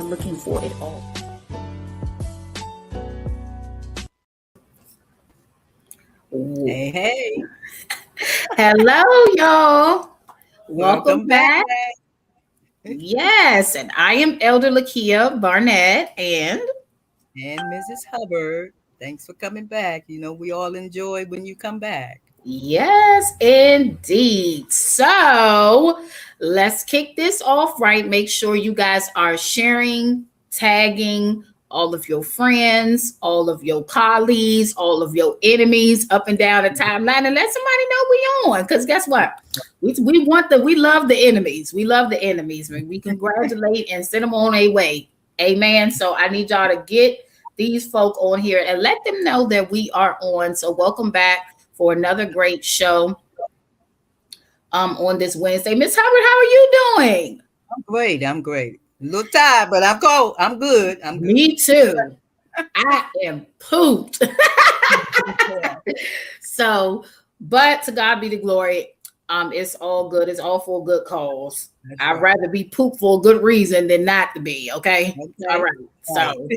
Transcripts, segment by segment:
looking for it all. Hey, hey. Hello, y'all. Welcome back. back. Yes, and I am Elder Lakia Barnett, and Mrs. Hubbard, thanks for coming back. You know, we all enjoy when you come back. yes, indeed. So let's kick this off right. Make sure you guys are sharing, tagging all of your friends, all of your colleagues, all of your enemies up and down the timeline, and let somebody know we on. Because guess what? We love the enemies. We love the enemies. We congratulate and send them on a way. Amen. So I need y'all to get these folk on here and let them know that we are on. So welcome back for another great show on this Wednesday. Miss Hubbard, how are you doing? I'm great. A little tired, but I'm cold. I'm good. Me too. I am pooped. So, but to God be the glory. It's all good. It's all for a good cause. I'd rather be pooped for a good reason than not to be. Okay. All right. So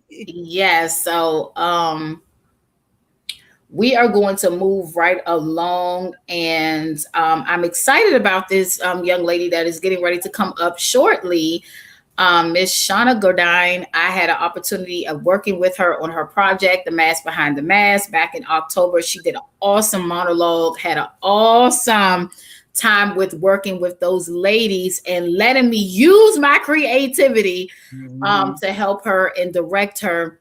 yes. So we are going to move right along, and I'm excited about this young lady that is getting ready to come up shortly. Miss Shauna Godine. I had an opportunity of working with her on her project, The Mask Behind the Mask, back in October. She did an awesome monologue, had an awesome time with working with those ladies and letting me use my creativity to help her and direct her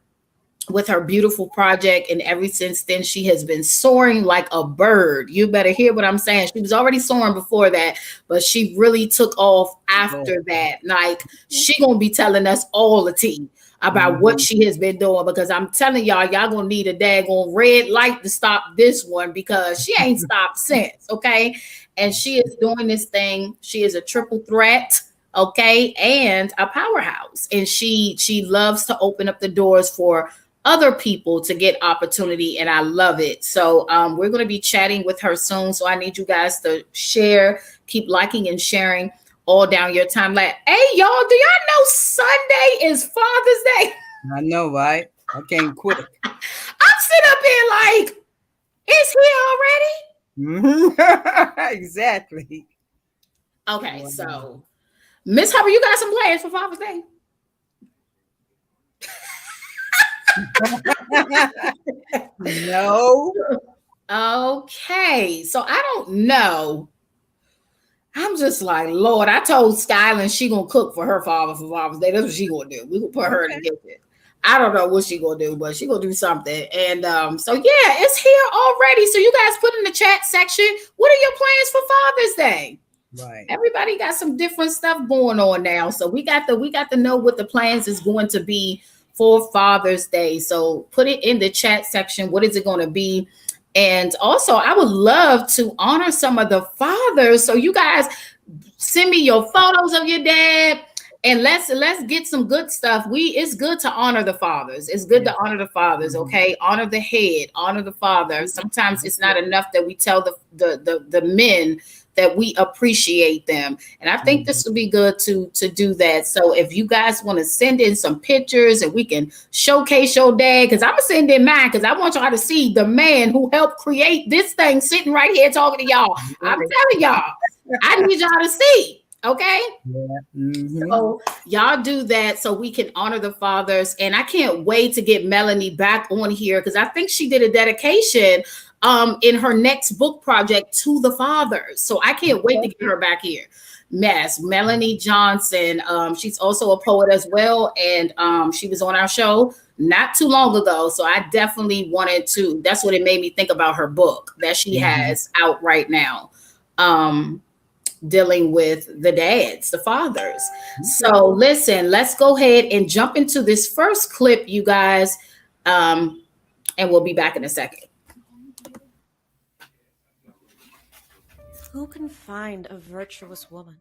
with her beautiful project. And ever since then, she has been soaring like a bird. You better hear what I'm saying. She was already soaring before that, but she really took off after that. Like, she gonna be telling us all the tea about what she has been doing, because I'm telling y'all gonna need a daggone red light to stop this one, because she ain't stopped since. Okay. And she is doing this thing. She is a triple threat. Okay. And a powerhouse. And she loves to open up the doors for other people to get opportunity, and I love it. So we're going to be chatting with her soon. So I need you guys to share, keep liking and sharing all down your timeline. Hey, y'all, do y'all know Sunday is Father's Day? I know, right? I can't quit. I'm sitting up here like, it's here already? Exactly. Okay, wow. So Miss Hubbard, you got some plans for Father's Day? No. Okay, so I don't know. I'm just like, Lord, I told Skyland she gonna cook for her father for Father's Day. That's what she gonna do. We gonna put her in the kitchen. I don't know what she gonna do, but she gonna do something. And so yeah, it's here already. So you guys put in the chat section, what are your plans for Father's Day? Right. Everybody got some different stuff going on now. So we got to know what the plans is going to be for Father's Day. So put it in the chat section. What is it going to be? And also, I would love to honor some of the fathers. So you guys send me your photos of your dad, and let's get some good stuff. It's good to honor the fathers. It's good to honor the fathers. Okay, honor the head, honor the father. Sometimes it's not enough that we tell the men that we appreciate them. And I think this would be good to do that. So if you guys want to send in some pictures and we can showcase your dad, because I'm going to send in mine, because I want y'all to see the man who helped create this thing sitting right here talking to y'all. I'm telling y'all, I need y'all to see. Okay. Yeah. So y'all do that so we can honor the fathers. And I can't wait to get Melanie back on here, because I think she did a dedication in her next book project to the fathers. So I can't wait to get her back here. Yes, Melanie Johnson. She's also a poet as well. And she was on our show not too long ago. So I definitely wanted to, that's what it made me think about her book that she has out right now. Dealing with the dads, the fathers. So listen, let's go ahead and jump into this first clip, you guys. And we'll be back in a second. Who can find a virtuous woman?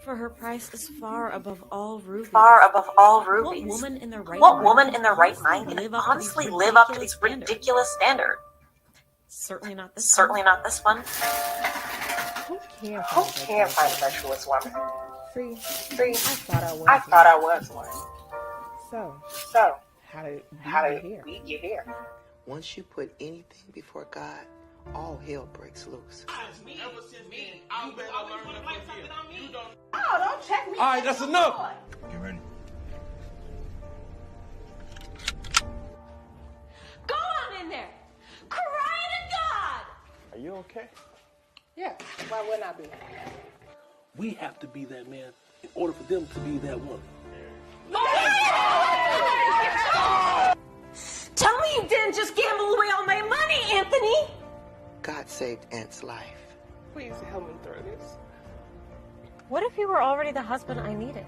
For her price is far above all rubies. Far above all rubies. What woman in their right mind can honestly live up to these ridiculous standards? Certainly not this Certainly one. not this one. Who can't find a virtuous woman? See, I thought I was one. So, So, how did how we did get here? we get here? Once you put anything before God, all hell breaks loose. Oh, don't check me. All right, that's enough. Get ready. Go on in there! Cry to God! Are you okay? Yeah, why wouldn't I be? We have to be that man in order for them to be that woman. Tell me you didn't just gamble away all my money, Anthony! God saved Ant's life. Please help me through this. What if you were already the husband I needed?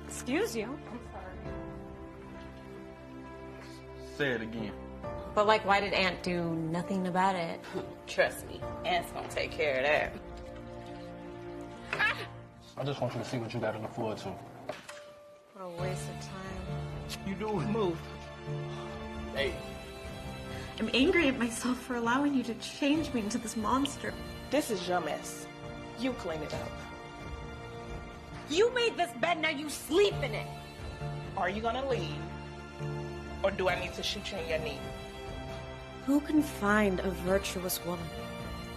Excuse you. I'm sorry. Say it again. But like, why did Aunt do nothing about it? Trust me, Aunt's gonna take care of that. I just want you to see what you got to look forward to. What a waste of time. You do it. Move. Hey. I'm angry at myself for allowing you to change me into this monster. This is your mess. You clean it up. You made this bed, now you sleep in it. Are you gonna leave? Or do I need to shoot you in your knee? Who can find a virtuous woman?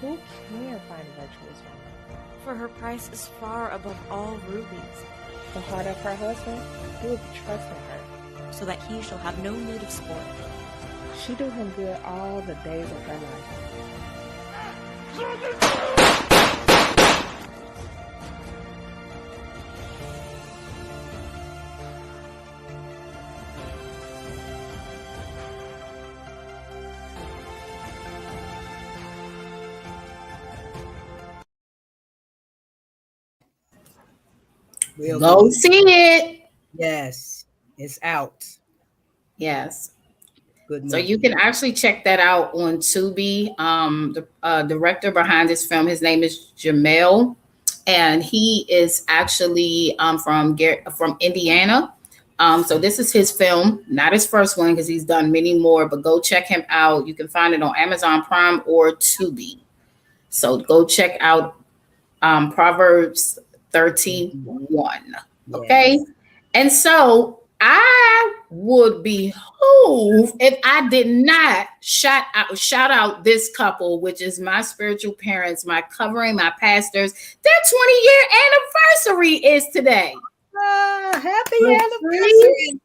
Who can find a virtuous woman? For her price is far above all rubies, The heart of her husband will be trusting her. so that he shall have no need of sport. She do him good all the days of her life. Real Go good. see it. Yes, it's out. Yes. Good So movie. you can actually check that out on Tubi. The director behind this film, his name is Jamel, and he is actually from Indiana. So this is his film, not his first one because he's done many more. But go check him out. You can find it on Amazon Prime or Tubi. So go check out Proverbs 31. Okay, and so I would behoove if I did not shout out this couple, which is my spiritual parents, my covering, my pastors. Their 20-year anniversary is today. Happy anniversary.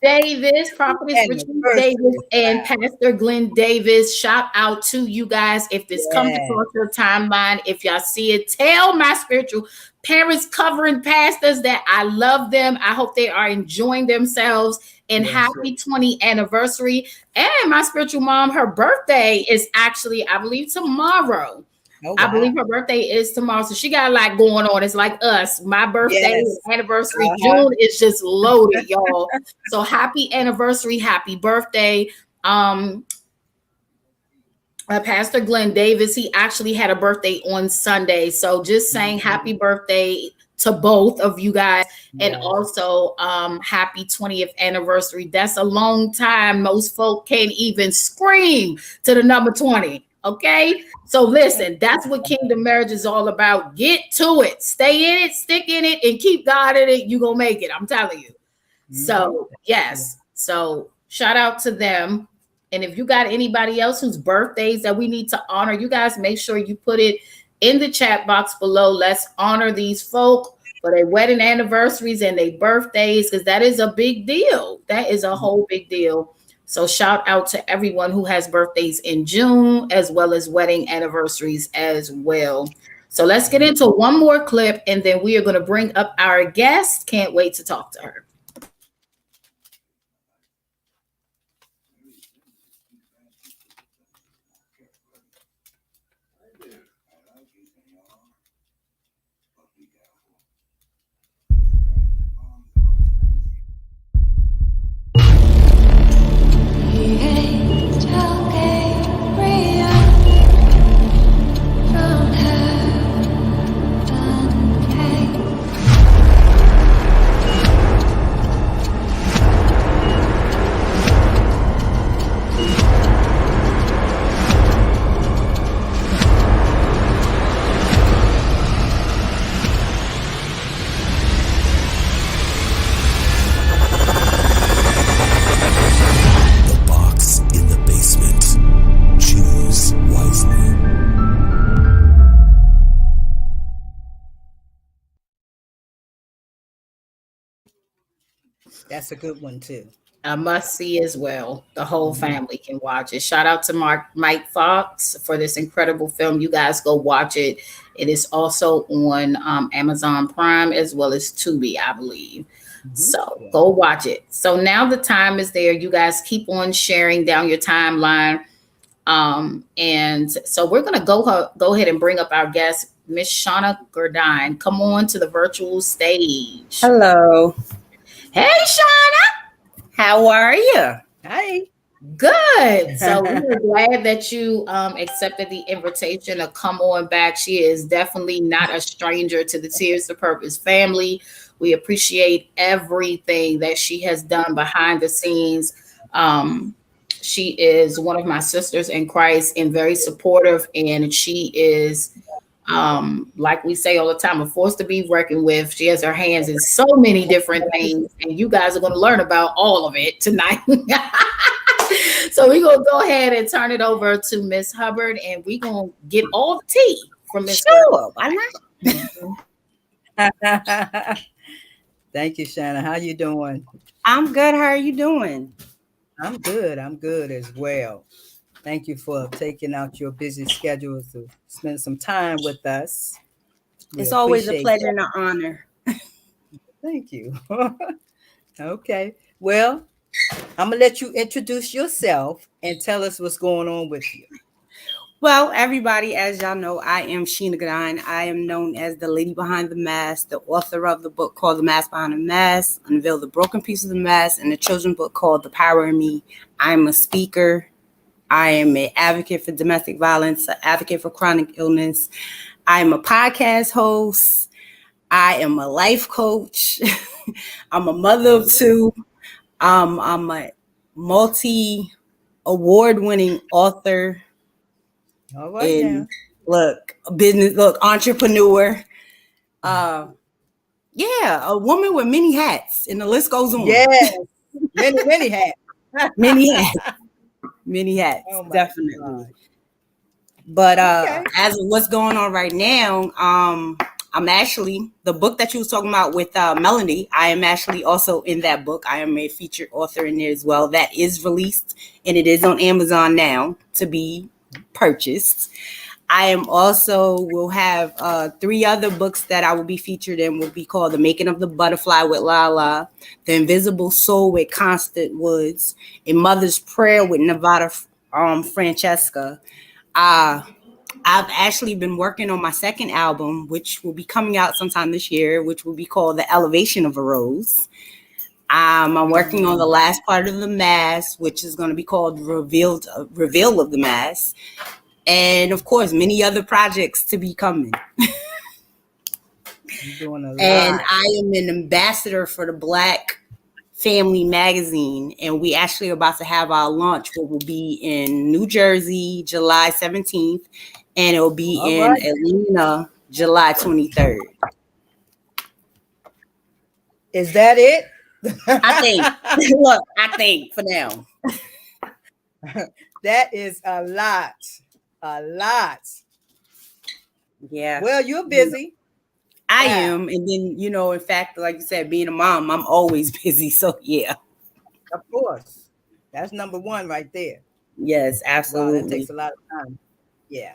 Davis, Prophetess Richard Davis, and Pastor Glenn Davis. Shout out to you guys. If this comes across your timeline, if y'all see it, tell my spiritual parents, covering pastors that I love them. I hope they are enjoying themselves. And happy 20th anniversary. And my spiritual mom, her birthday is actually, I believe, tomorrow. Oh, I believe her birthday is tomorrow. So she got a lot going on. It's like us. My birthday anniversary, June is just loaded, y'all. So happy anniversary, happy birthday. Pastor Glenn Davis, he actually had a birthday on Sunday. So just saying happy birthday to both of you guys. And also happy 20th anniversary. That's a long time. Most folk can't even scream to the number 20. Okay, so listen, that's what Kingdom Marriage is all about. Get to it, stay in it, stick in it, and keep God in it. You're gonna make it. I'm telling you. So yes, so shout out to them. And if you got anybody else whose birthdays that we need to honor, you guys make sure you put it in the chat box below. Let's honor these folk for their wedding anniversaries and their birthdays, because that is a big deal. That is a whole big deal. So shout out to everyone who has birthdays in June, as well as wedding anniversaries as well. So let's get into one more clip, and then we are going to bring up our guest. Can't wait to talk to her. That's a good one too. A must see as well. The whole family can watch it. Shout out to Mike Fox for this incredible film. You guys go watch it. It is also on Amazon Prime as well as Tubi, I believe. So go watch it. So now the time is there. You guys keep on sharing down your timeline. And so we're gonna go ahead and bring up our guest, Miss Shauna Gurdine. Come on to the virtual stage. Hello. Hey, Shauna. How are you? Hi. Good. So we're glad that you accepted the invitation to come on back. She is definitely not a stranger to the Tears to Purpose family. We appreciate everything that she has done behind the scenes. She is one of my sisters in Christ and very supportive. And she is, like we say all the time, a force to be reckoned with. She has her hands in so many different things, and you guys are going to learn about all of it tonight. So we're going to go ahead and turn it over to Miss Hubbard, and we're going to get all the tea from Miss Sure, why not? Thank you, Shanna. How you doing? I'm good. How are you doing? I'm good. I'm good as well. Thank you for taking out your busy schedule to spend some time with us. It's always a pleasure and an honor. Thank you. Okay. Well, I'm going to let you introduce yourself and tell us what's going on with you. Well, everybody, as y'all know, I am Sheena Gurdine. I am known as the lady behind the mask, the author of the book called The Mask Behind the Mask, Unveil the Broken Piece of the Mask, and the children's book called The Power in Me. I'm a speaker. I am an advocate for domestic violence, an advocate for chronic illness. I am a podcast host. I am a life coach. I'm a mother of two. I'm a multi-award-winning author. All right, now. Entrepreneur. A woman with many hats, and the list goes on. Yes, many hats. Many hats, definitely. God. But as of what's going on right now, I'm actually, the book that you was talking about with Melanie, I am actually also in that book. I am a featured author in there as well. That is released, and it is on Amazon now to be purchased. I am also will have 3 other books that I will be featured in. Will be called The Making of the Butterfly with Lala, The Invisible Soul with Constant Woods, A Mother's Prayer with Nevada Francesca. I've actually been working on my second album, which will be coming out sometime this year, which will be called The Elevation of a Rose. I'm working on the last part of The Mask, which is going to be called Reveal of the Mask. And of course, many other projects to be coming. You're doing a lot. And I am an ambassador for the Black Family magazine, and we actually are about to have our launch, which will be in New Jersey, July 17th, and it will be Atlanta, July 23rd. Is that it? I think. Look, I think for now. That is a lot. A lot. Yeah. Well, you're busy. I am. And then, in fact, like you said, being a mom, I'm always busy. So, yeah. Of course. That's number one right there. Yes, absolutely. Wow, that takes a lot of time. Yeah.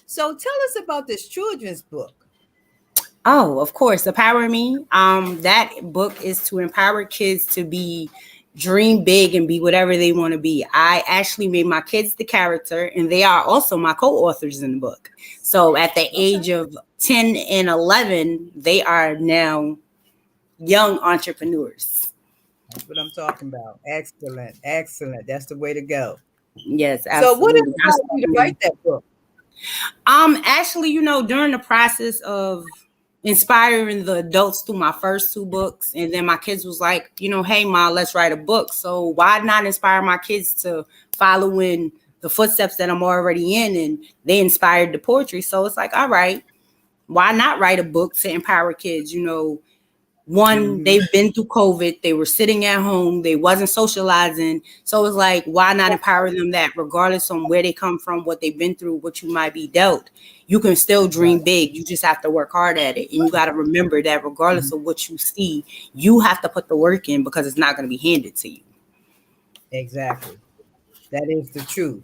So tell us about this children's book. Oh, of course. The Power in Me. That book is to empower kids to dream big and be whatever they want to be. I actually made my kids the character, and they are also my co-authors in the book. So at the age of 10 and 11, they are now young entrepreneurs. That's what I'm talking about. Excellent. That's the way to go. Yes, absolutely. So what inspired you to write that book? Actually, during the process of inspiring the adults through my first 2 books, and then my kids was like, hey, Ma, let's write a book. So why not inspire my kids to follow in the footsteps that I'm already in? And they inspired the poetry. So it's like, all right, why not write a book to empower kids? One, they've been through COVID. They were sitting at home. They wasn't socializing. So it's like, why not empower them that regardless on where they come from, what they've been through, what you might be dealt, you can still dream big. You just have to work hard at it. And you got to remember that regardless of what you see, you have to put the work in because it's not going to be handed to you. Exactly. That is the truth.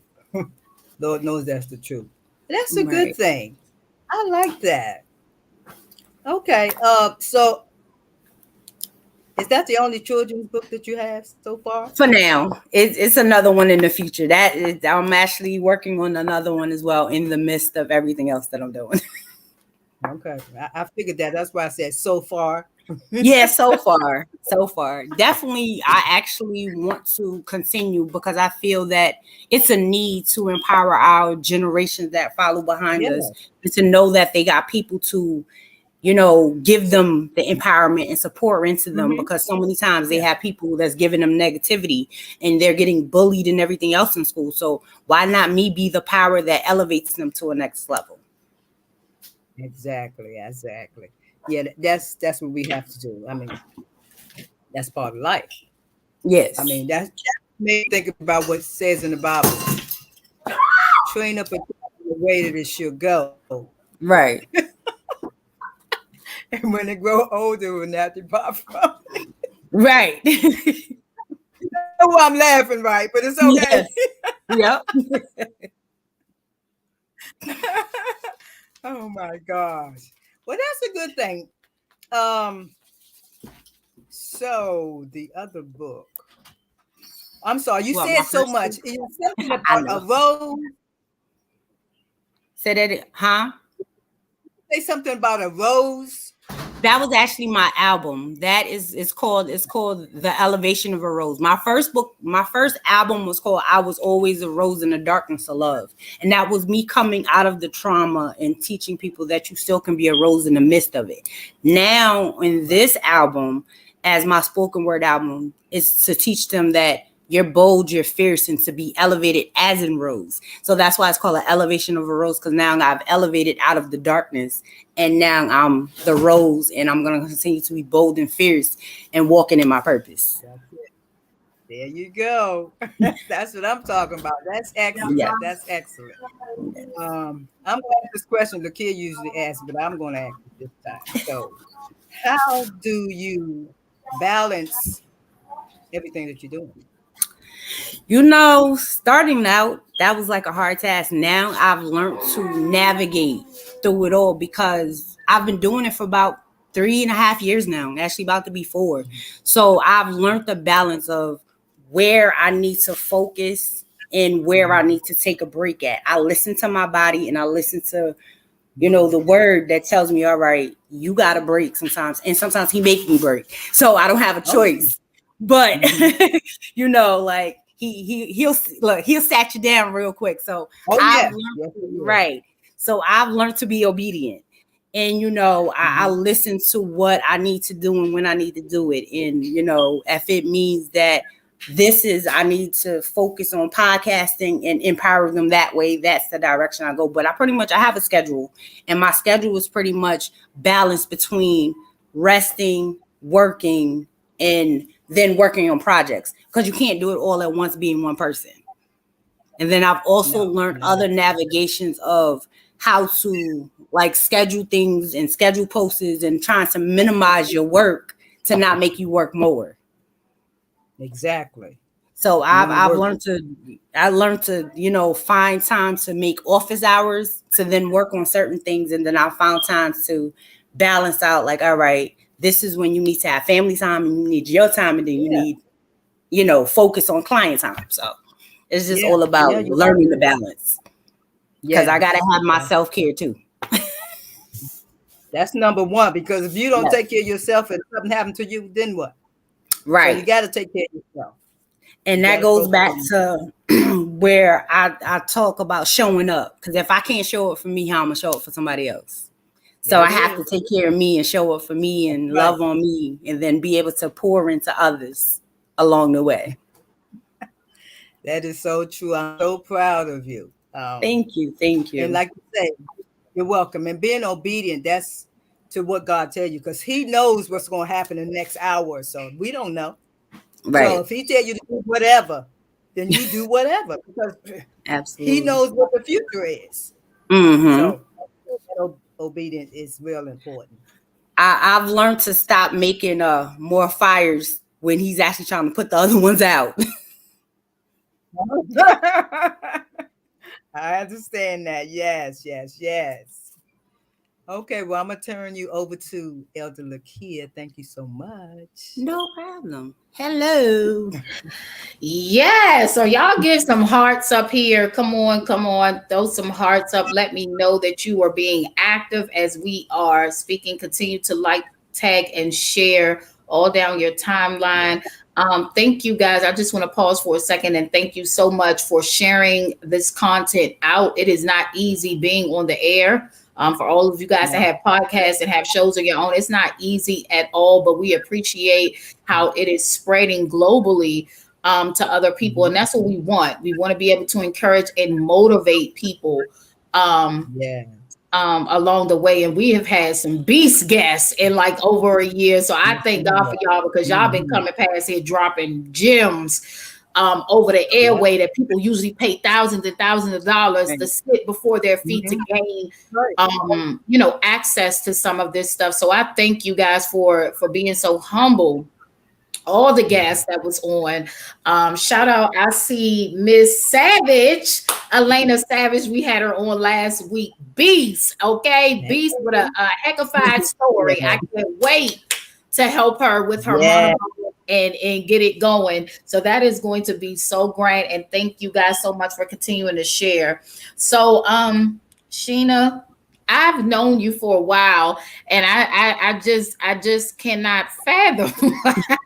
Lord knows that's the truth. That's a good thing. I like that. Okay. So is that the only children's book that you have so far? For now, it's another one in the future. I'm actually working on another one as well in the midst of everything else that I'm doing. Okay. I figured that. That's why I said so far. Yeah, so far. Definitely, I actually want to continue because I feel that it's a need to empower our generations that follow behind us and to know that they got people to, give them the empowerment and support into them because so many times they have people that's giving them negativity and they're getting bullied and everything else in school. So why not me be the power that elevates them to a next level? Exactly. Yeah, that's what we have to do. I mean, that's part of life. Yes. I mean, that made me think about what it says in the Bible. Train up a child in the way that it should go. Right. And when they grow older, it will not depart from it. Right. Oh, I'm laughing, right? But it's okay. Yes. Yep. Oh my gosh. Well, that's a good thing. So the other book. I'm sorry, you said so much. You said something about a rose. Say that, huh? Say something about a rose. That was actually my album. It's called The Elevation of a Rose. My first album was called I Was Always a Rose in the Darkness of Love. And that was me coming out of the trauma and teaching people that you still can be a rose in the midst of it. Now in this album, as my spoken word album, is to teach them that you're bold, you're fierce, and to be elevated as in rose. So that's why it's called an elevation of a rose, because now I've elevated out of the darkness and now I'm the rose and I'm going to continue to be bold and fierce and walking in my purpose. That's it. There you go. That's what I'm talking about. That's excellent. Yes. That's excellent. I'm going to ask this question Lakia usually asks, but I'm going to ask it this time. So how do you balance everything that you're doing? Starting out, that was like a hard task. Now I've learned to navigate through it all because I've been doing it for about 3.5 years now, actually about to be 4. So I've learned the balance of where I need to focus and where I need to take a break at. I listen to my body and I listen to, the word that tells me, all right, you got to break sometimes. And sometimes he makes me break. So I don't have a choice. But, like he'll sat you down real quick. So So I've learned to be obedient. And, I listen to what I need to do and when I need to do it. And, if it means that I need to focus on podcasting and empower them that way, that's the direction I go. But I have a schedule, and my schedule is pretty much balanced between resting, working, and then working on projects, because you can't do it all at once being one person. And then I've also learned other navigations of how to schedule things and schedule posts and trying to minimize your work to not make you work more. Exactly. So I learned to find time to make office hours to then work on certain things. And then I found time to balance out all right, this is when you need to have family time and you need your time, and then you need, focus on client time. So it's just all about learning the balance. Because I got to have my self-care too. That's number one, because if you don't take care of yourself and something happened to you, then what? Right. So you got to take care of yourself. And that goes back to where I talk about showing up. Because if I can't show up for me, how I'm going to show up for somebody else? So I have to take care of me and show up for me and love on me, and then be able to pour into others along the way. That is so true. I'm so proud of you. Thank you. And like you say, you're welcome. And being obedient, that's to what God tells you, because He knows what's going to happen in the next hour or so. We don't know. Right. So if He tell you to do whatever, then you do whatever, because Absolutely. He knows what the future is. Mm-hmm. So obedience is real important. I've learned to stop making more fires when he's actually trying to put the other ones out. I understand that. Yes. Okay, well, I'm gonna turn you over to Elder Lakia. Thank you so much. No problem. Hello. Yeah, so y'all give some hearts up here. Come on. Throw some hearts up. Let me know that you are being active as we are speaking. Continue to like, tag, and share all down your timeline. Thank you guys. I just want to pause for a second and thank you so much for sharing this content out. It is not easy being on the air. For all of you guys that have podcasts and have shows of your own, it's not easy at all, but we appreciate how it is spreading globally to other people. And that's what we want. We want to be able to encourage and motivate people along the way. And we have had some beast guests in like over a year. So I thank God for y'all, because y'all been coming past here dropping gems over the airway that people usually pay thousands and thousands of dollars to sit before their feet to gain access to some of this stuff. So I thank you guys for being so humble. All the guests that was on. Shout out, I see Miss Savage, Elena Savage. We had her on last week. Beast, okay? Beast with a heckified story. I can't wait to help her with her monologue and get it going. So that is going to be so great. And thank you guys so much for continuing to share. So Sheena, I've known you for a while, and I just cannot fathom.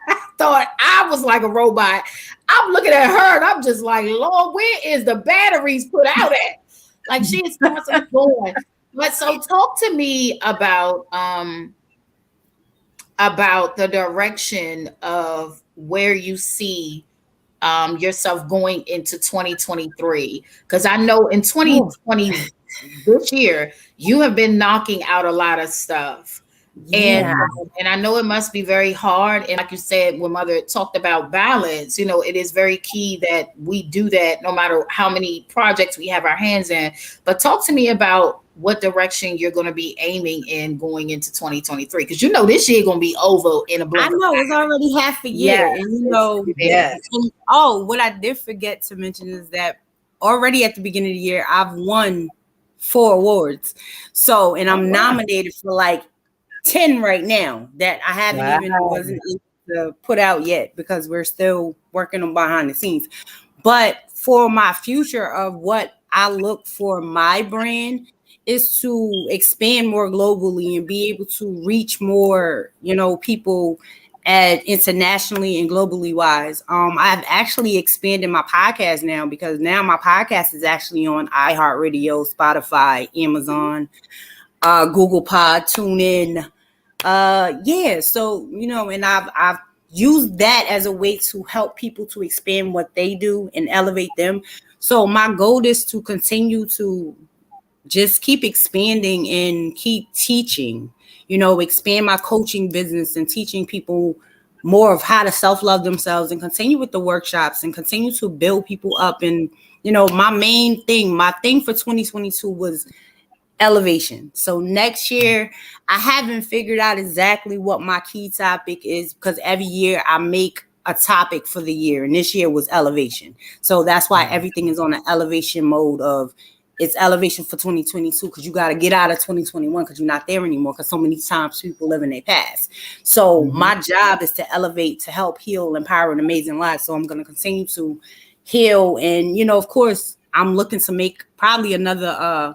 I thought I was like a robot. I'm looking at her and I'm just like, Lord, where is the batteries put out at? Like, she is constantly going. But so talk to me about the direction of where you see yourself going into 2023. Because I know in 2020, this year, you have been knocking out a lot of stuff. And I know it must be very hard. And like you said, when Mother talked about balance, it is very key that we do that no matter how many projects we have our hands in. But talk to me about what direction you're going to be aiming in going into 2023. Because this year going to be over in a blink. I know, it's already half a year. And what I did forget to mention is that already at the beginning of the year, I've won 4 awards. So, and I'm nominated for like 10 right now that I wasn't able to put out yet because we're still working on behind the scenes. But for my future of what I look for my brand is to expand more globally and be able to reach more, people internationally and globally wise. I've actually expanded my podcast now, because now my podcast is actually on iHeartRadio, Spotify, Amazon, Google Pod, TuneIn. So, and I've used that as a way to help people to expand what they do and elevate them. So my goal is to continue to just keep expanding and keep teaching, expand my coaching business and teaching people more of how to self-love themselves, and continue with the workshops and continue to build people up. And, my thing for 2022 was elevation. So next year, I haven't figured out exactly what my key topic is, because every year I make a topic for the year, and this year was elevation. So that's why everything is on an elevation mode of it's elevation for 2022, because you got to get out of 2021 because you're not there anymore, because so many times people live in their past. So my job is to elevate, to help heal, empower, and amazing lives. So I'm going to continue to heal. And, of course, I'm looking to make probably another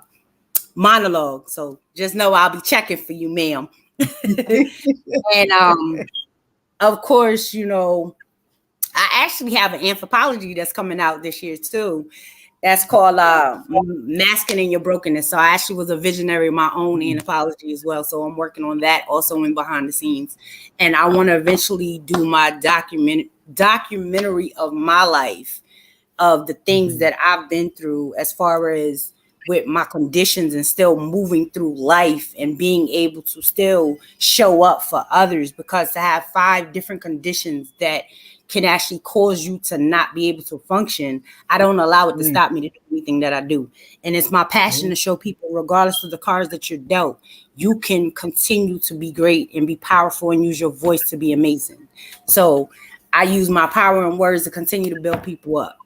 monologue. So just know I'll be checking for you, ma'am. And of course, I actually have an anthology that's coming out this year too. That's called Masking in Your Brokenness. So I actually was a visionary of my own anthology as well. So I'm working on that also in behind the scenes. And I want to eventually do my documentary of my life, of the things that I've been through, as far as with my conditions and still moving through life and being able to still show up for others, because to have 5 different conditions that can actually cause you to not be able to function, I don't allow it to stop me to do anything that I do. And it's my passion to show people, regardless of the cards that you're dealt, you can continue to be great and be powerful and use your voice to be amazing. So I use my power and words to continue to build people up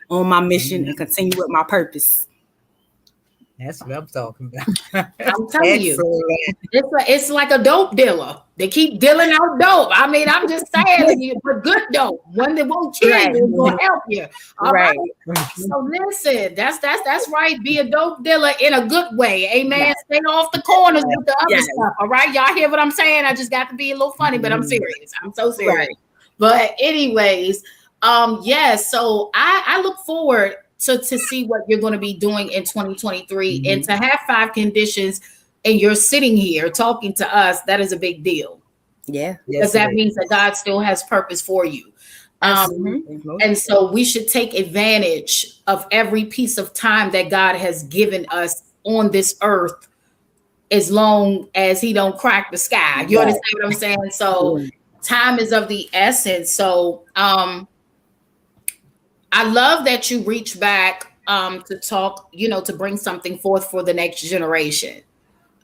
on my mission and continue with my purpose. That's what I'm talking about. I'm telling you, it's like a dope dealer. They keep dealing out dope. I mean, I'm just saying, but good dope, one that won't kill you, is gonna help you. All right. So listen, that's right. Be a dope dealer in a good way. Amen. Stay off the corners with the other stuff. All right, y'all hear what I'm saying? I just got to be a little funny, but I'm serious. I'm so serious. But anyways, so I look forward to see what you're going to be doing in 2023, and to have 5 conditions and you're sitting here talking to us, that is a big deal. Yeah. Because that means that God still has purpose for you. And so we should take advantage of every piece of time that God has given us on this earth, as long as he don't crack the sky. You understand what I'm saying? So time is of the essence. So I love that you reach back to talk, to bring something forth for the next generation.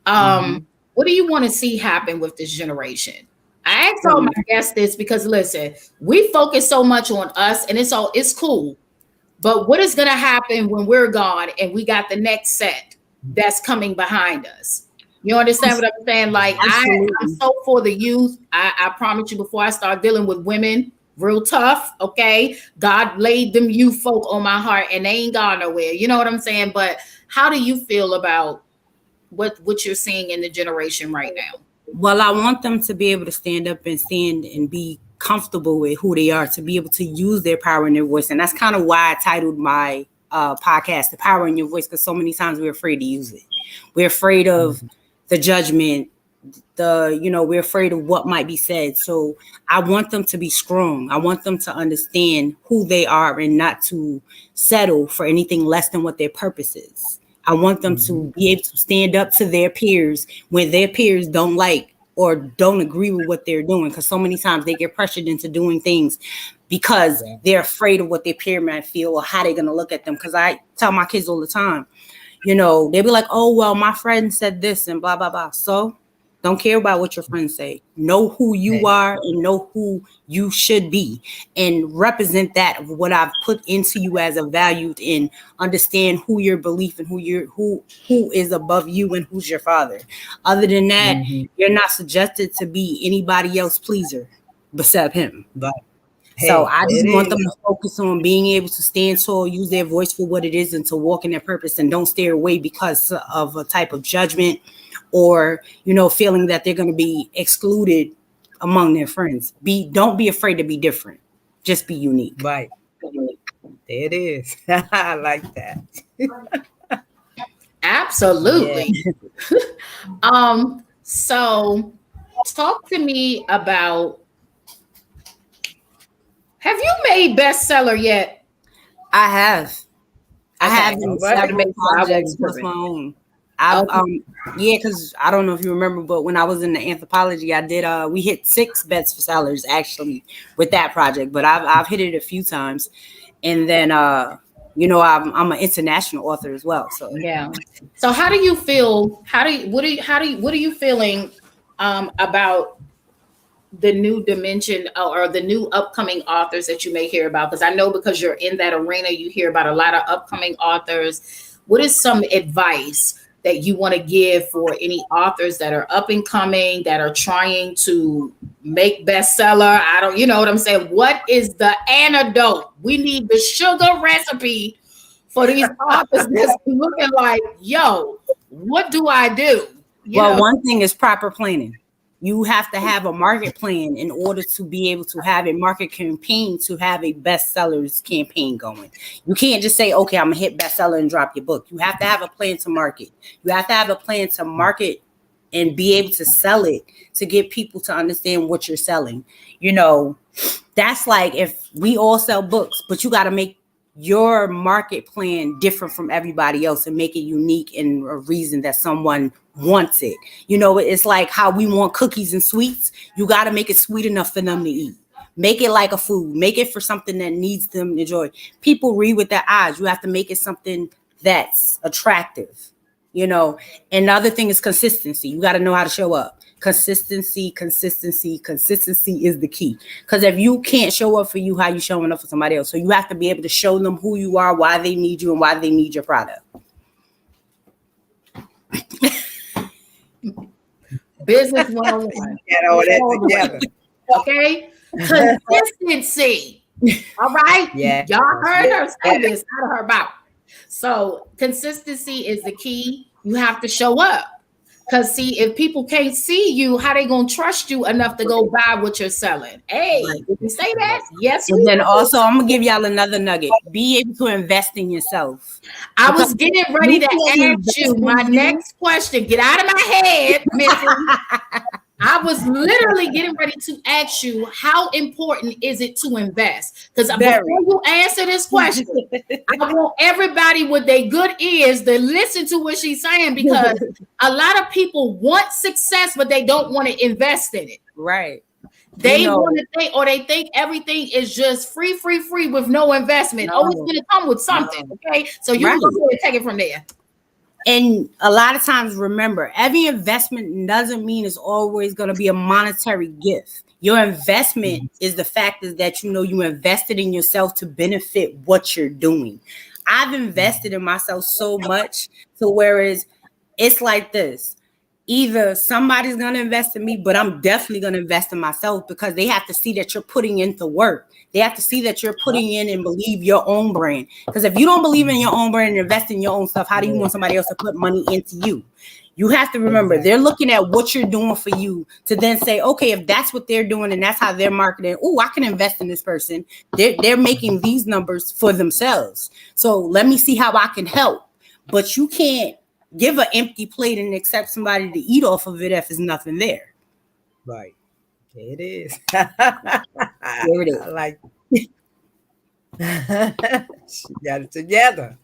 What do you want to see happen with this generation? I asked all my guests this because, listen, we focus so much on us, and it's cool. But what is going to happen when we're gone and we got the next set that's coming behind us? You understand what I'm saying? Like, I'm so for the youth. I promise you, before I start dealing with women, real tough, okay? God laid them youth folk on my heart, and they ain't gone nowhere. You know what I'm saying? But how do you feel about what you're seeing in the generation right now? Well, I want them to be able to stand and be comfortable with who they are, to be able to use their power and their voice. And that's kind of why I titled my podcast, The Power in Your Voice, because so many times we're afraid to use it. We're afraid of the judgment, we're afraid of what might be said. So I want them to be strong. I want them to understand who they are and not to settle for anything less than what their purpose is. I want them to be able to stand up to their peers when their peers don't like or don't agree with what they're doing, because so many times they get pressured into doing things because they're afraid of what their peer might feel or how they're going to look at them. Because I tell my kids all the time, they'll be like, oh, well, my friend said this and blah, blah, blah. So don't care about what your friends say. Know who you are and know who you should be, and represent that of what I've put into you as a value, and understand who your belief and who is above you and who's your father. Other than that, you're not suggested to be anybody else pleaser except him. But so I just want them to focus on being able to stand tall, use their voice for what it is, and to walk in their purpose, and don't stay away because of a type of judgment or, feeling that they're going to be excluded among their friends. Don't be afraid to be different. Just be unique. Right. There it is. I like that. Absolutely. So talk to me about, have you made bestseller yet? I have. I have several projects plus my own. Because I don't know if you remember, but when I was in the anthropology, I did we hit 6 bestsellers actually with that project, but I've hit it a few times. And then I'm an international author as well. So So how do you feel? What are you feeling about the new dimension or the new upcoming authors that you may hear about? Because I know, because you're in that arena, you hear about a lot of upcoming authors. What is some advice that you want to give for any authors that are up and coming, that are trying to make bestseller? You know what I'm saying? What is the antidote? We need the sugar recipe for these authors that's looking like, yo, what do I do? One thing is proper planning. You have to have a market plan in order to be able to have a market campaign, to have a bestsellers campaign going. You can't just say, okay, I'm going to hit bestseller and drop your book. You have to have a plan to market. You have to have a plan to market and be able to sell it, to get people to understand what you're selling. That's like if we all sell books, but you got to make your market plan different from everybody else and make it unique and a reason that someone wants it. It's like how we want cookies and sweets. You got to make it sweet enough for them to eat. Make it like a food. Make it for something that needs them to enjoy. People read with their eyes. You have to make it something that's attractive, And the other thing is consistency. You got to know how to show up. Consistency is the key. Because if you can't show up for you, how you showing up for somebody else? So you have to be able to show them who you are, why they need you, and why they need your product. Business 101. Get all that together. Okay? Consistency. All right? Yeah. Y'all heard her say this out of her mouth. So consistency is the key. You have to show up. Because see, if people can't see you, how they gonna trust you enough to go buy what you're selling? Hey, did you say that? Yes. And then also, I'm gonna give y'all another nugget. Be able to invest in yourself. I was getting ready to ask you my next question. Get out of my head, Missy. I was literally getting ready to ask you, how important is it to invest? Because before you answer this question, I want everybody with their good ears to listen to what she's saying, because a lot of people want success, but they don't want to invest in it. Right. They want to think, or they think everything is just free with no investment. Oh, it's going to come with something. Okay. So you can go ahead and take it from there. And a lot of times, remember, every investment doesn't mean it's always going to be a monetary gift. Your investment is the fact is that you invested in yourself to benefit what you're doing. I've invested in myself so much to whereas it's like this. Either somebody's going to invest in me, but I'm definitely going to invest in myself, because they have to see that you're putting into work. They have to see that you're putting in and believe your own brand. Because if you don't believe in your own brand and invest in your own stuff, how do you want somebody else to put money into you? You have to remember, they're looking at what you're doing for you to then say, okay, if that's what they're doing and that's how they're marketing, oh, I can invest in this person. They're making these numbers for themselves. So let me see how I can help. But you can't give an empty plate and expect somebody to eat off of it if there's nothing there. Right. It is. There it is. I like she got it together.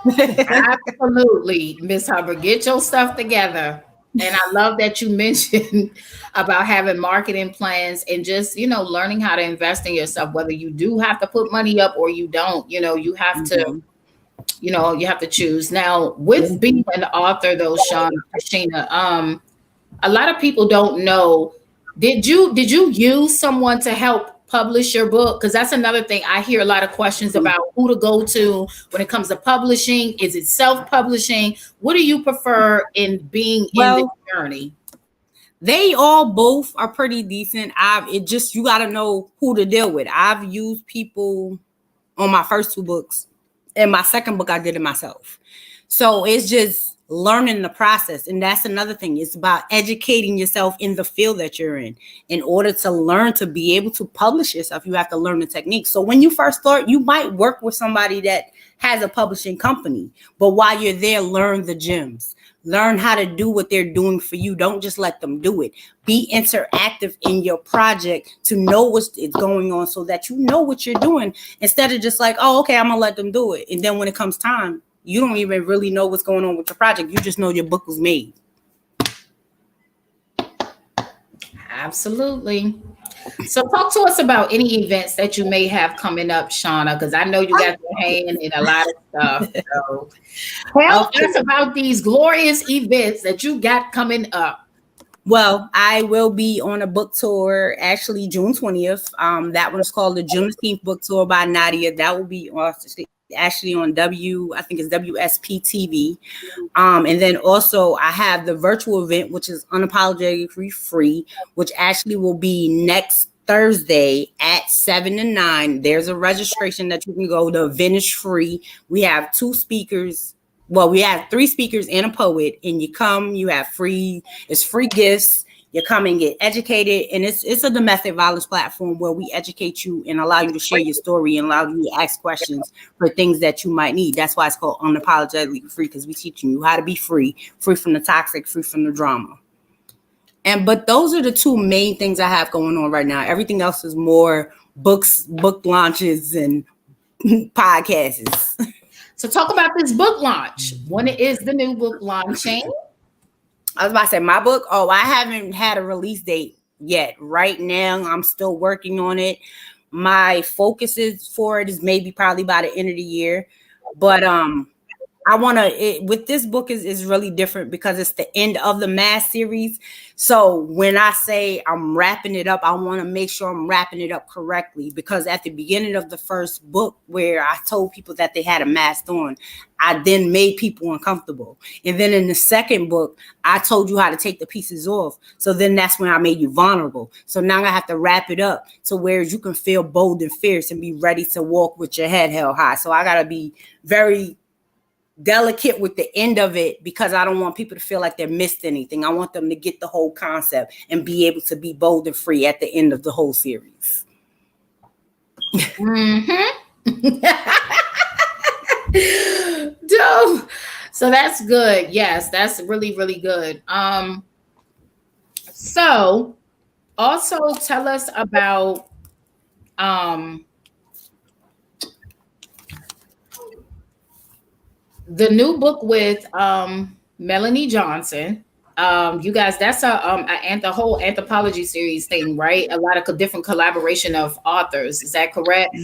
Absolutely, Miss Hubbard. Get your stuff together. And I love that you mentioned about having marketing plans and just, learning how to invest in yourself, whether you do have to put money up or you don't. You have to, you have to choose. Now, with being an author, though, Sheena, a lot of people don't know. Did you use someone to help publish your book? Because that's another thing. I hear a lot of questions about who to go to when it comes to publishing. Is it self-publishing? What do you prefer in being in the journey? They all both are pretty decent. You got to know who to deal with. I've used people on my first 2 books, and my second book I did it myself. So it's just learning the process. And that's another thing. It's about educating yourself in the field that you're in. In order to learn to be able to publish yourself, you have to learn the techniques. So when you first start, you might work with somebody that has a publishing company, but while you're there, learn the gems. Learn how to do what they're doing for you. Don't just let them do it. Be interactive in your project to know what's going on so that you know what you're doing, instead of just like, oh, okay, I'm going to let them do it. And then when it comes time, you don't even really know what's going on with your project. You just know your book was made. Absolutely. So talk to us about any events that you may have coming up, Shauna, because I know you got your hand in a lot of stuff. So tell us about these glorious events that you got coming up. Well, I will be on a book tour actually June 20th. That one is called the Juneteenth Book Tour by Nadia. That will be actually on I think it's WSP TV. And then also I have the virtual event, which is unapologetically free, which actually will be next Thursday at 7 to 9. There's a registration that you can go. The event is free. We have 2 speakers. Well, we have 3 speakers and a poet, and you come, you have free gifts. You come and get educated, and it's a domestic violence platform where we educate you and allow you to share your story and allow you to ask questions for things that you might need. That's why it's called Unapologetically Free, because we're teaching you how to be free from the toxic, free from the drama. But those are the 2 main things I have going on right now. Everything else is more books, book launches, and podcasts. So talk about this book launch. When is the new book launching? I was about to say my book. Oh, I haven't had a release date yet. Right now, I'm still working on it. My focus is for it is maybe probably by the end of the year. But I want to, with this book is really different because it's the end of the Mass series. So when I say I'm wrapping it up, I want to make sure I'm wrapping it up correctly, because at the beginning of the first book where I told people that they had a mask on, I then made people uncomfortable. And then in the second book, I told you how to take the pieces off. So then that's when I made you vulnerable. So now I have to wrap it up to where you can feel bold and fierce and be ready to walk with your head held high. So I got to be very delicate with the end of it, because I don't want people to feel like they missed anything. I want them to get the whole concept and be able to be bold and free at the end of the whole series. Dope. So that's good. Yes, that's really, really good. So also tell us about the new book with Melanie Johnson. You guys, that's a whole anthropology series thing, right? A lot of different collaboration of authors. Is that correct?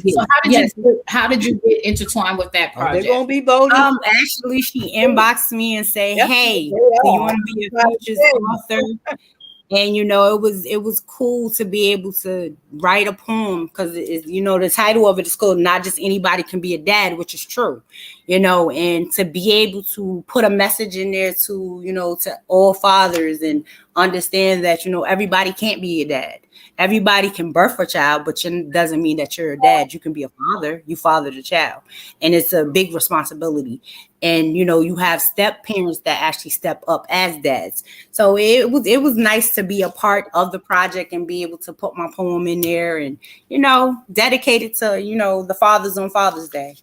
Yes. So how did you get intertwined with that project? They're gonna be bold. Actually, she inboxed me and say, "Hey, do you want to be a featured author?" And it was cool to be able to write a poem, because the title of it is called "Not Just Anybody Can Be a Dad," which is true, and to be able to put a message in there to to all fathers, and understand that everybody can't be a dad. Everybody can birth a child, but it doesn't mean that you're a dad. You can be a father. You father the child, and it's a big responsibility. And you have step parents that actually step up as dads. So it was nice to be a part of the project and be able to put my poem in there, and dedicate it to the fathers on Father's Day.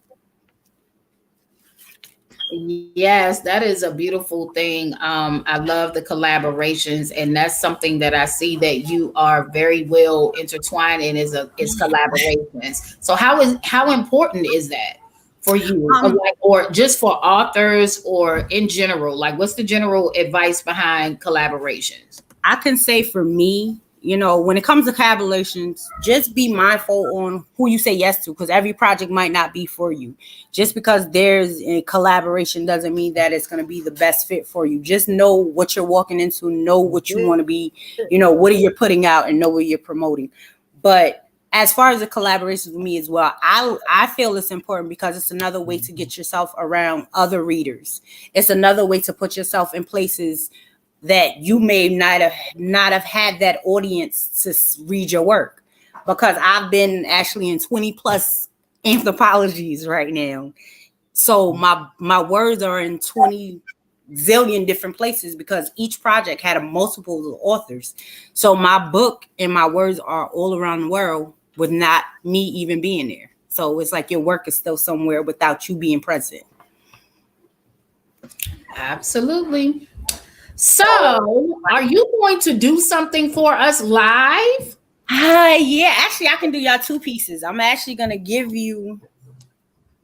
Yes, that is a beautiful thing. I love the collaborations, and that's something that I see that you are very well intertwined in is collaborations. So how important is that for you, or just for authors, or in general? Like, what's the general advice behind collaborations? I can say for me, when it comes to collaborations, just be mindful on who you say yes to, because every project might not be for you. Just because there's a collaboration doesn't mean that it's going to be the best fit for you. Just know what you're walking into, know what you want to be, what are you putting out, and know what you're promoting. But as far as the collaborations with me as well, I feel it's important because it's another way to get yourself around other readers. It's another way to put yourself in places that you may not have had that audience to read your work, because I've been actually in 20 plus anthologies right now. So my words are in 20 zillion different places, because each project had a multiple authors. So my book and my words are all around the world with not me even being there. So it's like your work is still somewhere without you being present. Absolutely. So, are you going to do something for us live? Yeah, actually, I can do y'all two pieces. I'm actually going to give you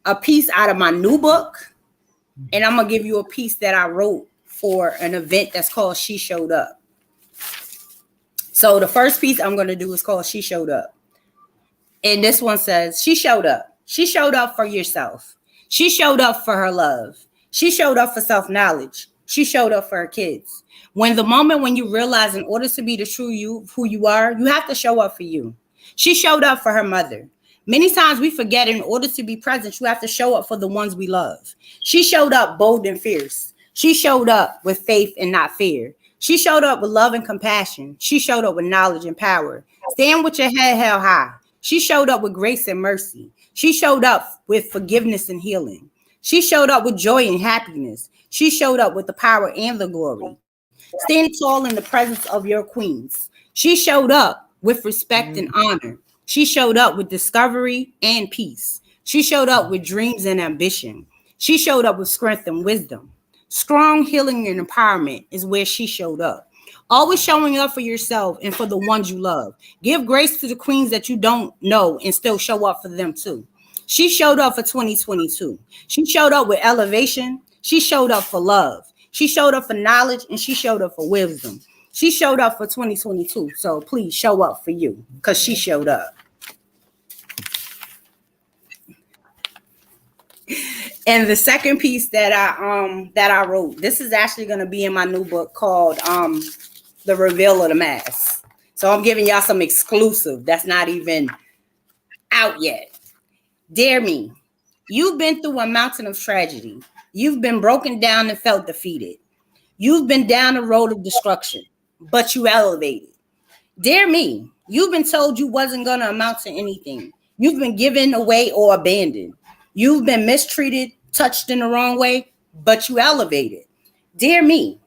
a piece out of my new book, and I'm going to give you a piece that I wrote for an event that's called She Showed Up. So the first piece I'm going to do is called She Showed Up. And this one says, she showed up. She showed up for yourself. She showed up for her love. She showed up for self-knowledge. She showed up for her kids. When you realize in order to be the true you, who you are, you have to show up for you. She showed up for her mother. Many times we forget in order to be present, you have to show up for the ones we love. She showed up bold and fierce. She showed up with faith and not fear. She showed up with love and compassion. She showed up with knowledge and power. Stand with your head held high. She showed up with grace and mercy. She showed up with forgiveness and healing. She showed up with joy and happiness. She showed up with the power and the glory. Standing tall in the presence of your queens. She showed up with respect and honor. She showed up with discovery and peace. She showed up with dreams and ambition. She showed up with strength and wisdom. Strong healing and empowerment is where she showed up. Always showing up for yourself and for the ones you love. Give grace to the queens that you don't know and still show up for them too. She showed up for 2022. She showed up with elevation. She showed up for love. She showed up for knowledge, and she showed up for wisdom. She showed up for 2022. So please show up for you, because she showed up. And the second piece that I wrote, this is actually going to be in my new book called The Reveal of the Mask. So I'm giving y'all some exclusive that's not even out yet. Dear me, you've been through a mountain of tragedy. You've been broken down and felt defeated. You've been down the road of destruction, but you elevated. Dear me, you've been told you wasn't going to amount to anything. You've been given away or abandoned. You've been mistreated, touched in the wrong way, but you elevated. Dear me,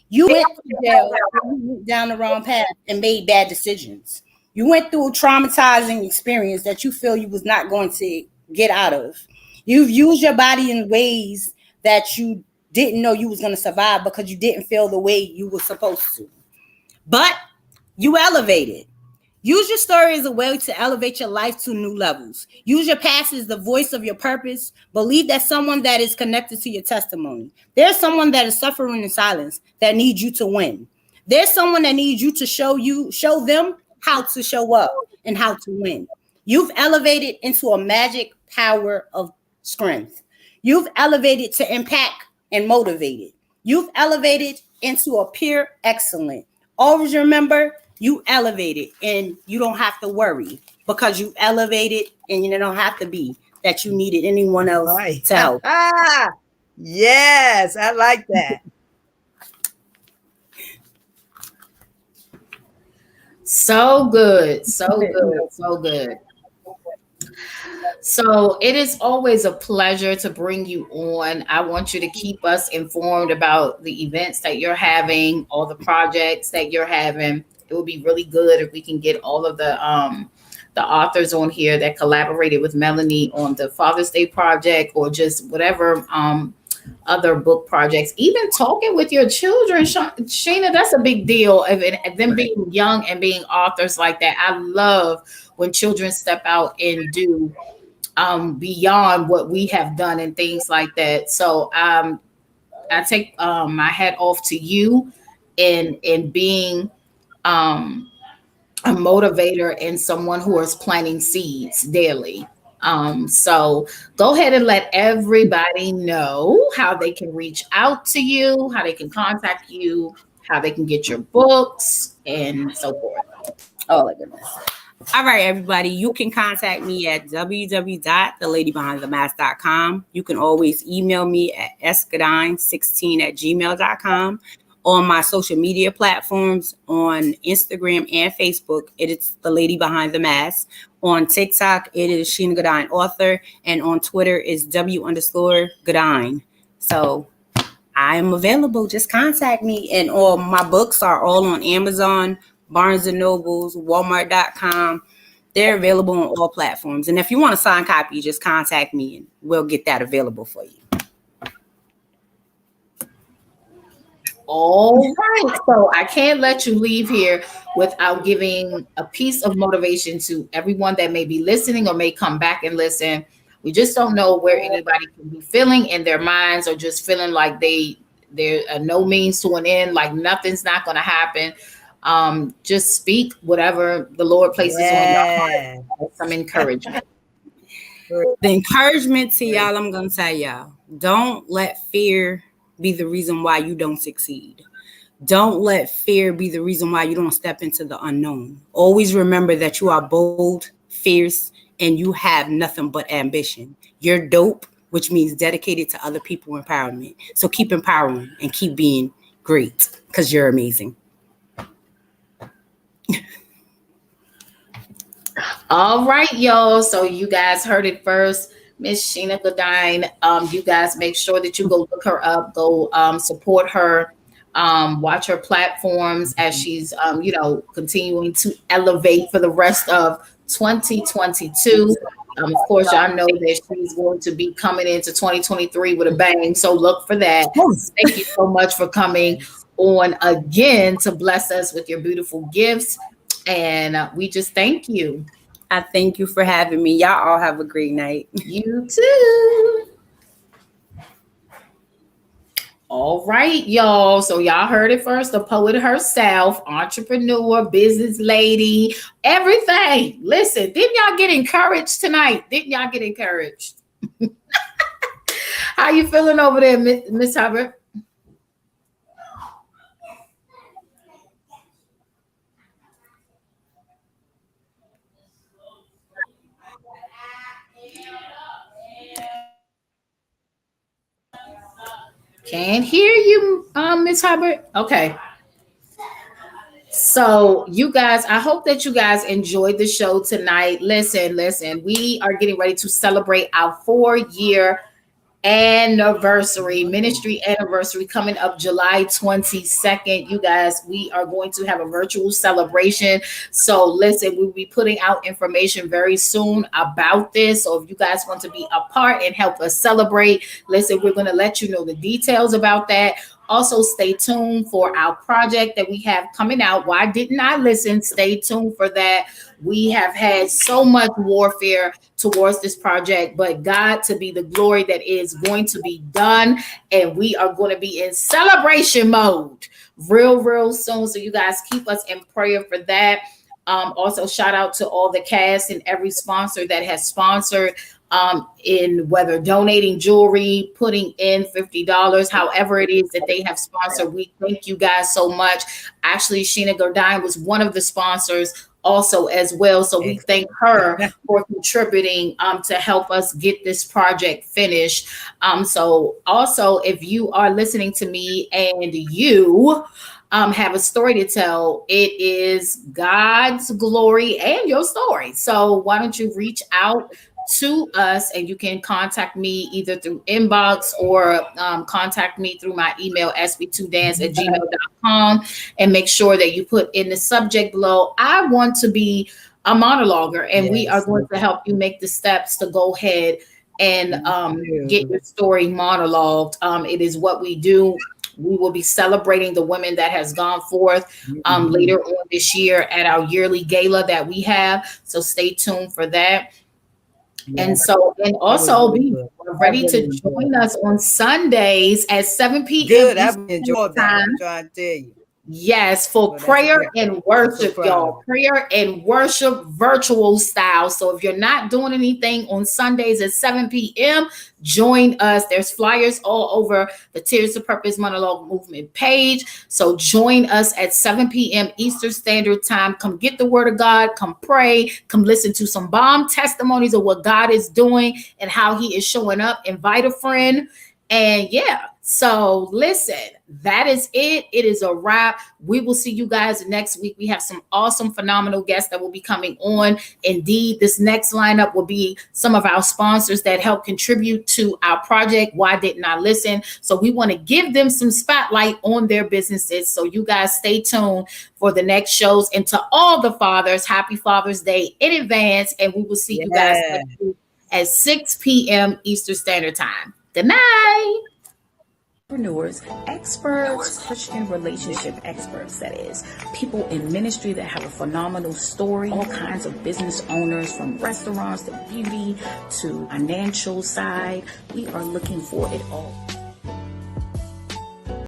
you went to jail, you went down the wrong path and made bad decisions. You went through a traumatizing experience that you feel you was not going to get out of. You've used your body in ways that you didn't know you was going to survive because you didn't feel the way you were supposed to. But you elevated. Use your story as a way to elevate your life to new levels. Use your past as the voice of your purpose. Believe that someone that is connected to your testimony. There's someone that is suffering in silence that needs you to win. There's someone that needs you to show them how to show up and how to win. You've elevated into a magic power of strength. You've elevated to impact and motivated. You've elevated into a pure excellence. Always remember, you elevated and you don't have to worry because you elevated and you don't have to be that you needed anyone else to help. Yes, I like that. So good. So good. So good. So it is always a pleasure to bring you on. I want you to keep us informed about the events that you're having, all the projects that you're having. It would be really good if we can get all of the authors on here that collaborated with Melanie on the Father's Day project or just whatever other book projects. Even talking with your children, Sheena, that's a big deal. Of them being young and being authors like that. I love when children step out and do beyond what we have done and things like that. So I take my hat off to you in being a motivator and someone who is planting seeds daily. So go ahead and let everybody know how they can reach out to you, how they can contact you, how they can get your books, and so forth. Oh my goodness. All right, everybody. You can contact me at www.theladybehindthemask.com. You can always email me at escadine16@gmail.com. On my social media platforms, on Instagram and Facebook, it is The Lady Behind the Mask. On TikTok, it is Sheena Godine Author. And on Twitter is W_Godine. So I am available. Just contact me. And all my books are all on Amazon, Barnes & Nobles, Walmart.com. They're available on all platforms. And if you want a signed copy, just contact me and we'll get that available for you. All right. So I can't let you leave here without giving a piece of motivation to everyone that may be listening or may come back and listen. We just don't know where anybody can be feeling in their minds or just feeling like they're no means to an end, like nothing's not going to happen. Just speak whatever the Lord places on your heart. Some encouragement. The encouragement to y'all, I'm going to tell y'all, don't let fear be the reason why you don't succeed. Don't let fear be the reason why you don't step into the unknown. Always remember that you are bold, fierce, and you have nothing but ambition. You're dope, which means dedicated to other people empowerment. So keep empowering and keep being great because you're amazing. All right, y'all. So you guys heard it first. Miss Sheena Godine. You guys make sure that you go look her up, go support her, watch her platforms as she's continuing to elevate for the rest of 2022. Of course, y'all know that she's going to be coming into 2023 with a bang. So look for that. Thank you so much for coming on again to bless us with your beautiful gifts. And we just thank you. I thank you for having me. Y'all all have a great night. You too. All right, y'all. So y'all heard it first. The poet herself, entrepreneur, business lady, everything. Listen, didn't y'all get encouraged tonight? Didn't y'all get encouraged? How you feeling over there, Miss Hubbard? Can't hear you, Miss Hubbard. Okay. So you guys, I hope that you guys enjoyed the show tonight. Listen, we are getting ready to celebrate our 4-year ministry anniversary coming up July 22nd. You guys, we are going to have a virtual celebration. So listen, we'll be putting out information very soon about this. So if you guys want to be a part and help us celebrate, listen, we're going to let you know the details about that. Also, stay tuned for our project that we have coming out. Why didn't I listen? Stay tuned for that. We have had so much warfare towards this project, but God to be the glory that is going to be done. And we are going to be in celebration mode real soon. So you guys keep us in prayer for that. Also, shout out to all the cast and every sponsor that has sponsored in whether donating jewelry, putting in $50, however it is that they have sponsored. We thank you guys so much. Actually, Sheena Gordine was one of the sponsors also as well. So we thank her for contributing to help us get this project finished. So also, if you are listening to me and you have a story to tell, it is God's glory and your story. So why don't you reach out to us, and you can contact me either through inbox or contact me through my email, sb2dance@gmail.com, and make sure that you put in the subject below, I want to be a monologuer, and we are going to help you make the steps to go ahead and get your story monologued. It is what we do. We will be celebrating the women that has gone forth later on this year at our yearly gala that we have. So stay tuned for that. And also be ready to join us on Sundays at 7 p.m. Good, I've enjoyed that. I'm trying to tell you. Yes, for prayer and worship, y'all. Prayer and worship virtual style. So if you're not doing anything on Sundays at 7 p.m., join us. There's flyers all over the Tears to Purpose Monologue Movement page. So join us at 7 p.m. Eastern Standard Time. Come get the word of God. Come pray. Come listen to some bomb testimonies of what God is doing and how he is showing up. Invite a friend. And so listen, that is it. It is a wrap. We will see you guys next week. We have some awesome, phenomenal guests that will be coming on. Indeed, this next lineup will be some of our sponsors that help contribute to our project. Why didn't I listen? So we want to give them some spotlight on their businesses. So you guys stay tuned for the next shows. And to all the fathers, happy Father's Day in advance. And we will see you guys next week at 6 p.m. Eastern Standard Time. Good night. Entrepreneurs, experts, Christian relationship experts, that is, people in ministry that have a phenomenal story, all kinds of business owners from restaurants to beauty to financial side. We are looking for it all.